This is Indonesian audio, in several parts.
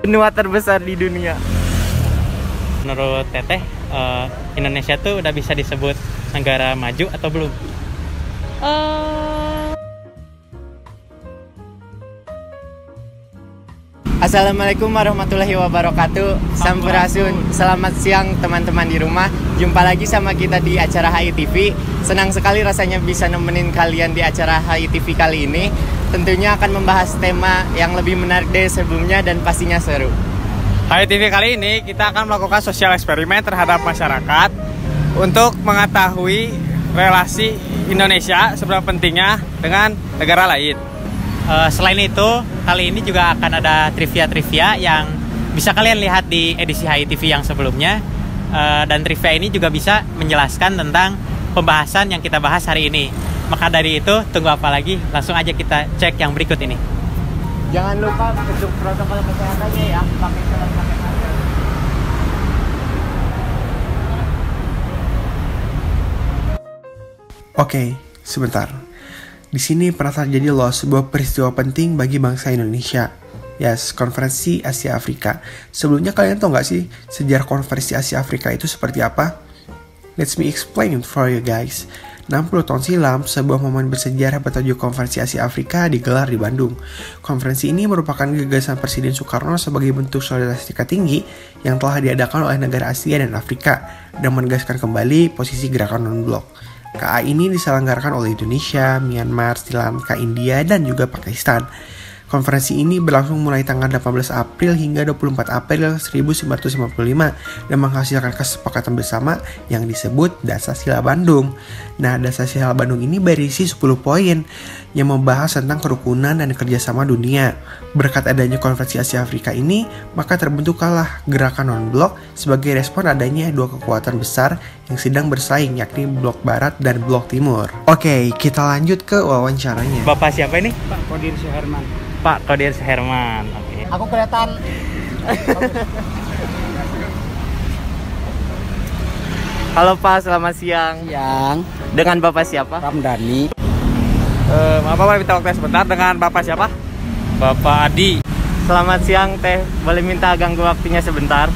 benua terbesar di dunia. Menurut Teteh, Indonesia tuh udah bisa disebut negara maju atau belum? Assalamualaikum warahmatullahi wabarakatuh. Sampurasun. Selamat siang teman-teman di rumah. Jumpa lagi sama kita di acara HI TV. Senang sekali rasanya bisa nemenin kalian di acara HI TV kali ini. Tentunya akan membahas tema yang lebih menarik dari sebelumnya dan pastinya seru. HI TV kali ini kita akan melakukan sosial eksperimen terhadap masyarakat untuk mengetahui relasi Indonesia seberapa pentingnya dengan negara lain. Selain itu, kali ini juga akan ada trivia-trivia yang bisa kalian lihat di edisi HI TV yang sebelumnya. Dan trivia ini juga bisa menjelaskan tentang pembahasan yang kita bahas hari ini. Maka dari itu, tunggu apa lagi? Langsung aja kita cek yang berikut ini. Jangan lupa untuk protokol kesehatannya ya, pakai masker. Oke, sebentar. Di sini pernah terjadi loh sebuah peristiwa penting bagi bangsa Indonesia. Yes, Konferensi Asia Afrika. Sebelumnya kalian tahu nggak sih sejarah Konferensi Asia Afrika itu seperti apa? Let me explain it for you guys. 60 tahun silam, sebuah momen bersejarah bertajuk Konferensi Asia Afrika digelar di Bandung. Konferensi ini merupakan gagasan Presiden Soekarno sebagai bentuk solidaritas tingkat tinggi yang telah diadakan oleh negara Asia dan Afrika dan menegaskan kembali posisi gerakan non-blok. KA ini diselenggarakan oleh Indonesia, Myanmar, Sri Lanka, India, dan juga Pakistan. Konferensi ini berlangsung mulai tanggal 18 April hingga 24 April 1955 dan menghasilkan kesepakatan bersama yang disebut Dasar-Sila Bandung. Nah, Dasar-Sila Bandung ini berisi 10 poin yang membahas tentang kerukunan dan kerjasama dunia. Berkat adanya Konferensi Asia Afrika ini, maka terbentuklah gerakan non-blok sebagai respon adanya dua kekuatan besar yang sedang bersaing, yakni Blok Barat dan Blok Timur. Oke, kita lanjut ke wawancaranya. Bapak siapa ini? Pak Kodir Suherman. Pak Kodir Suherman. Oke. Aku kelihatan. Halo Pak, selamat siang. Dengan Bapak siapa? Ramdhani. Bapak minta waktu sebentar dengan Bapak siapa? Bapak Adi. Selamat siang Teh. Boleh minta ganggu waktunya sebentar?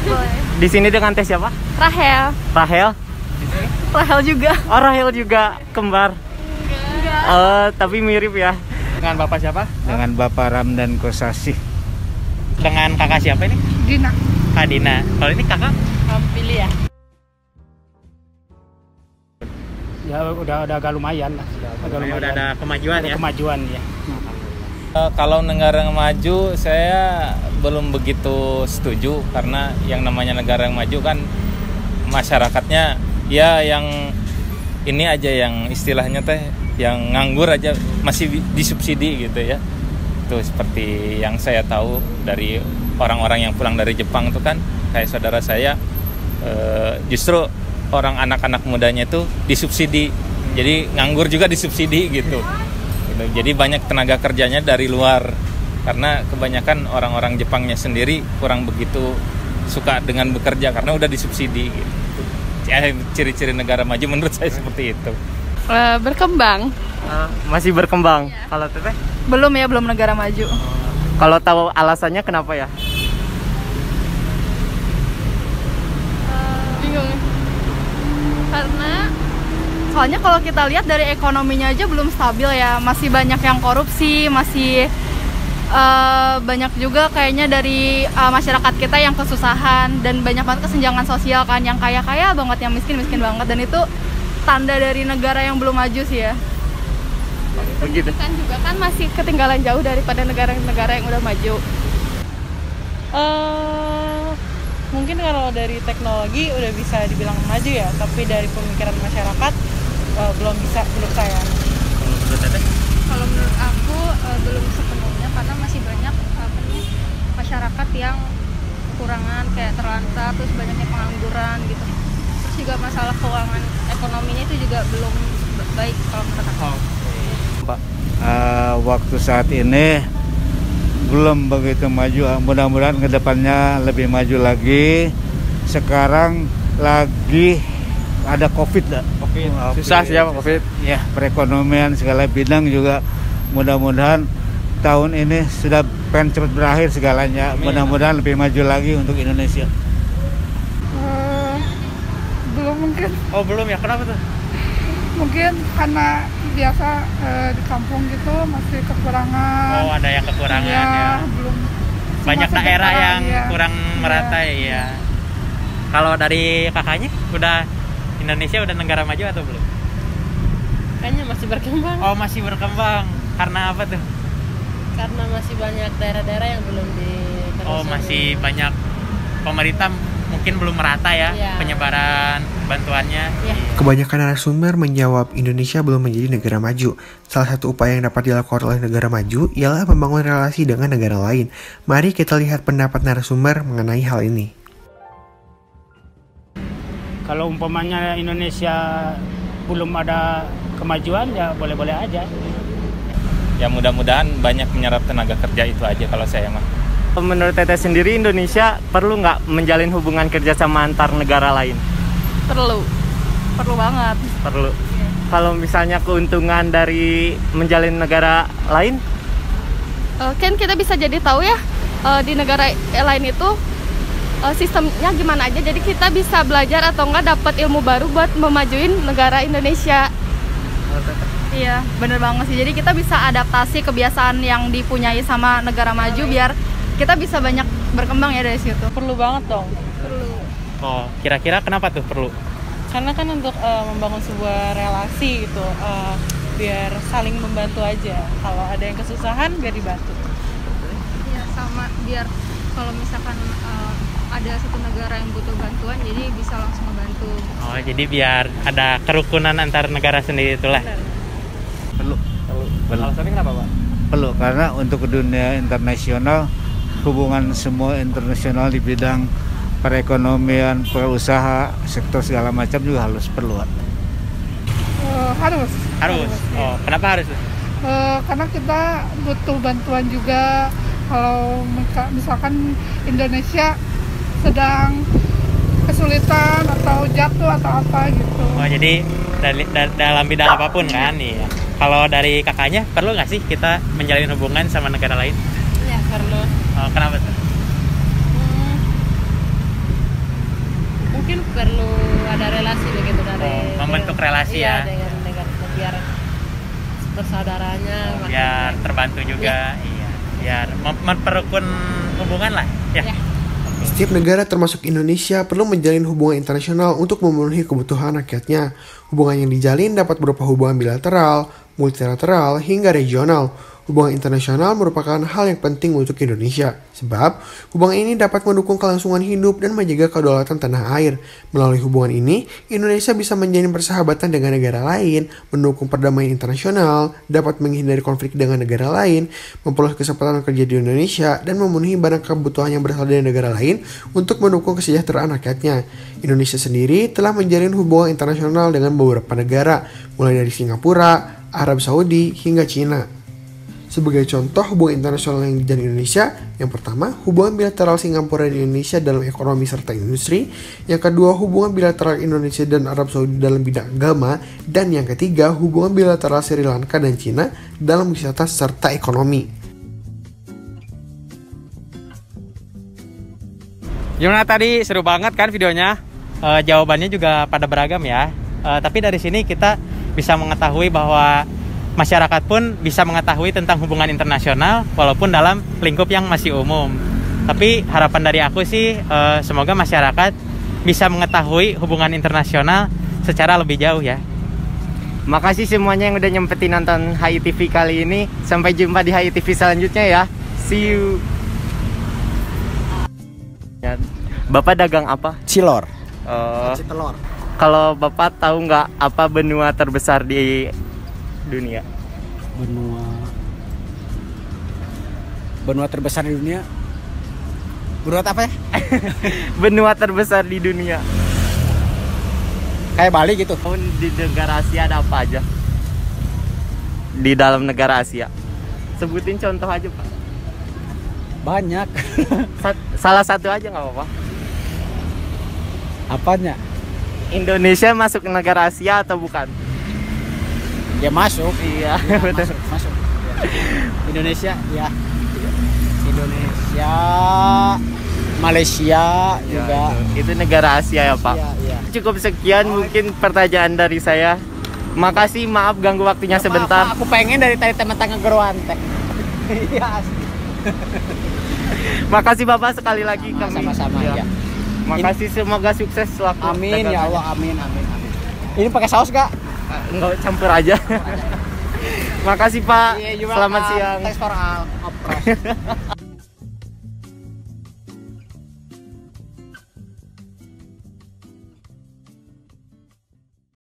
Boleh. Di sini dengan Teh siapa? Rahel. Rahel? Rahel juga. Oh, Rahel juga kembar. Enggak. Tapi mirip ya. Dengan Bapak siapa? Dengan Bapak Ramdan Kosasi. Dengan kakak siapa ini? Dina. Kak Dina. Kalau ini kakak? Pilih ya. Ya udah agak lumayan lah. Udah ada kemajuan ya? Kemajuan ya. Kalau negara yang maju saya belum begitu setuju karena yang namanya negara yang maju kan masyarakatnya ya yang ini aja yang istilahnya teh yang nganggur aja masih disubsidi gitu ya. Itu seperti yang saya tahu dari orang-orang yang pulang dari Jepang itu kan kayak saudara saya justru orang anak-anak mudanya itu disubsidi. Jadi nganggur juga disubsidi gitu. Jadi banyak tenaga kerjanya dari luar karena kebanyakan orang-orang Jepangnya sendiri kurang begitu suka dengan bekerja karena udah disubsidi gitu. Ciri-ciri negara maju menurut saya seperti itu. Berkembang. Masih berkembang. Kalau Teteh? Belum ya, belum negara maju. Kalau tahu alasannya kenapa ya? Bingung. Karena soalnya kalau kita lihat dari ekonominya aja belum stabil ya, masih banyak yang korupsi, masih banyak juga kayaknya dari masyarakat kita yang kesusahan dan banyak banget kesenjangan sosial kan, yang kaya-kaya banget, yang miskin-miskin banget, dan itu tanda dari negara yang belum maju sih ya. Begitu. Kan juga kan masih ketinggalan jauh daripada negara-negara yang udah maju. Mungkin kalau dari teknologi udah bisa dibilang maju ya, tapi dari pemikiran masyarakat belum bisa menurut saya. Kalau menurut Teteh? Kalau menurut aku belum sepenuhnya karena masih banyak masyarakat yang kekurangan kayak terlantar, terus banyaknya pengangguran gitu. Terus juga masalah keuangan ekonominya itu juga belum baik kalau menurut aku. Pak, waktu saat ini belum begitu maju. Mudah-mudahan kedepannya lebih maju lagi. Sekarang lagi ada COVID. Susah sih ya Covid. Ya, perekonomian segala bidang juga mudah-mudahan tahun ini sudah pengen cepat berakhir segalanya. Mudah-mudahan lebih maju lagi untuk Indonesia. Belum mungkin. Oh belum ya, kenapa tuh? Mungkin karena biasa di kampung gitu masih kekurangan. Oh ada yang kekurangan ya. Belum. Banyak Masih daerah kekurangan, yang ya. kurang merata ya. Kalau dari kakaknya, udah Indonesia udah negara maju atau belum? Kayaknya masih berkembang. Oh masih berkembang. Karena apa tuh? Karena masih banyak daerah-daerah yang belum diterusuri. Oh masih banyak, pemerintah mungkin belum merata ya Iya. penyebaran bantuannya. Iya. Kebanyakan narasumber menjawab Indonesia belum menjadi negara maju. Salah satu upaya yang dapat dilakukan oleh negara maju ialah membangun relasi dengan negara lain. Mari kita lihat pendapat narasumber mengenai hal ini. Kalau umpamanya Indonesia belum ada kemajuan ya boleh-boleh aja. Ya mudah-mudahan banyak menyerap tenaga kerja itu aja kalau saya mah. Menurut Teteh sendiri, Indonesia perlu nggak menjalin hubungan kerjasama antar negara lain? Perlu banget. Perlu. Kalau misalnya keuntungan dari menjalin negara lain? Kan kita bisa jadi tahu ya di negara lain itu sistemnya gimana aja. Jadi kita bisa belajar atau enggak dapat ilmu baru buat memajuin negara Indonesia. Iya, bener banget sih. Jadi kita bisa adaptasi kebiasaan yang dipunyai sama negara maju biar kita bisa banyak berkembang ya dari situ. Perlu banget dong. Perlu. Oh kira-kira kenapa tuh perlu? Karena kan untuk membangun sebuah relasi gitu, biar saling membantu aja. Kalau ada yang kesusahan biar dibantu. Ya sama biar kalau misalkan ada satu negara yang butuh bantuan jadi bisa langsung membantu. Oh jadi biar ada kerukunan antar negara sendiri itulah. Perlu. Alasannya kenapa Pak? Perlu karena untuk dunia internasional, hubungan semua internasional di bidang perekonomian, perusahaan, sektor segala macam juga perlu. Harus. Oh kenapa harus? Karena kita butuh bantuan juga. Kalau misalkan Indonesia sedang kesulitan atau jatuh atau apa gitu. Oh jadi dalam bidang apapun kan nih ya. Kalau dari kakaknya perlu nggak sih kita menjalin hubungan sama negara lain? Ya perlu. Oh, kenapa tuh? Mungkin perlu ada relasi begitu dari membentuk relasi iya, ya. dengan negara biar persaudaranya Biar terbantu juga. Iya. Biar memperkuat hubungan lah ya. Setiap negara termasuk Indonesia perlu menjalin hubungan internasional untuk memenuhi kebutuhan rakyatnya. Hubungan yang dijalin dapat berupa hubungan bilateral, multilateral, hingga regional. Hubungan internasional merupakan hal yang penting untuk Indonesia, sebab hubungan ini dapat mendukung kelangsungan hidup dan menjaga kedaulatan tanah air. Melalui hubungan ini, Indonesia bisa menjalin persahabatan dengan negara lain, mendukung perdamaian internasional, dapat menghindari konflik dengan negara lain, memperoleh kesempatan kerja di Indonesia, dan memenuhi barang kebutuhan yang berasal dari negara lain untuk mendukung kesejahteraan rakyatnya. Indonesia sendiri telah menjalin hubungan internasional dengan beberapa negara, mulai dari Singapura, Arab Saudi, hingga Cina. Sebagai contoh hubungan internasional yang dijalin Indonesia, yang pertama, hubungan bilateral Singapura dan Indonesia dalam ekonomi serta industri, yang kedua, hubungan bilateral Indonesia dan Arab Saudi dalam bidang agama, dan yang ketiga, hubungan bilateral Sri Lanka dan Cina dalam wisata serta ekonomi. Gimana tadi? Seru banget kan videonya? Jawabannya juga pada beragam ya. Tapi dari sini kita bisa mengetahui bahwa masyarakat pun bisa mengetahui tentang hubungan internasional walaupun dalam lingkup yang masih umum. Tapi harapan dari aku sih semoga masyarakat bisa mengetahui hubungan internasional secara lebih jauh ya. Makasih semuanya yang udah nyempetin nonton HITV kali ini. Sampai jumpa di HITV selanjutnya ya. See you. Bapak dagang apa? Cilor. Telur. Kalau Bapak tahu nggak apa benua terbesar di dunia? Benua terbesar di dunia. Benua apa ya? Benua terbesar di dunia. Kayak Bali gitu. Di negara Asia ada apa aja? Di dalam negara Asia. Sebutin contoh aja, Pak. Banyak. Salah satu aja nggak apa-apa. Apanya? Indonesia masuk ke negara Asia atau bukan? Ya masuk. Iya, ya, betul. Masuk. Indonesia ya. Indonesia, Malaysia juga. Itu negara Asia ya Pak. Iya. Cukup sekian mungkin pertanyaan dari saya. Makasih, maaf ganggu waktunya sebentar. Aku pengen dari tadi teman-teman geruan teh. Iya. Makasih Bapak sekali lagi kami. Sama-sama ya. Makasih, semoga sukses selaku Amin dagang. ya Allah, amin. Ini pakai saus gak? Enggak, campur aja. Makasih Pak. Iya, Selamat siang. Thanks for all.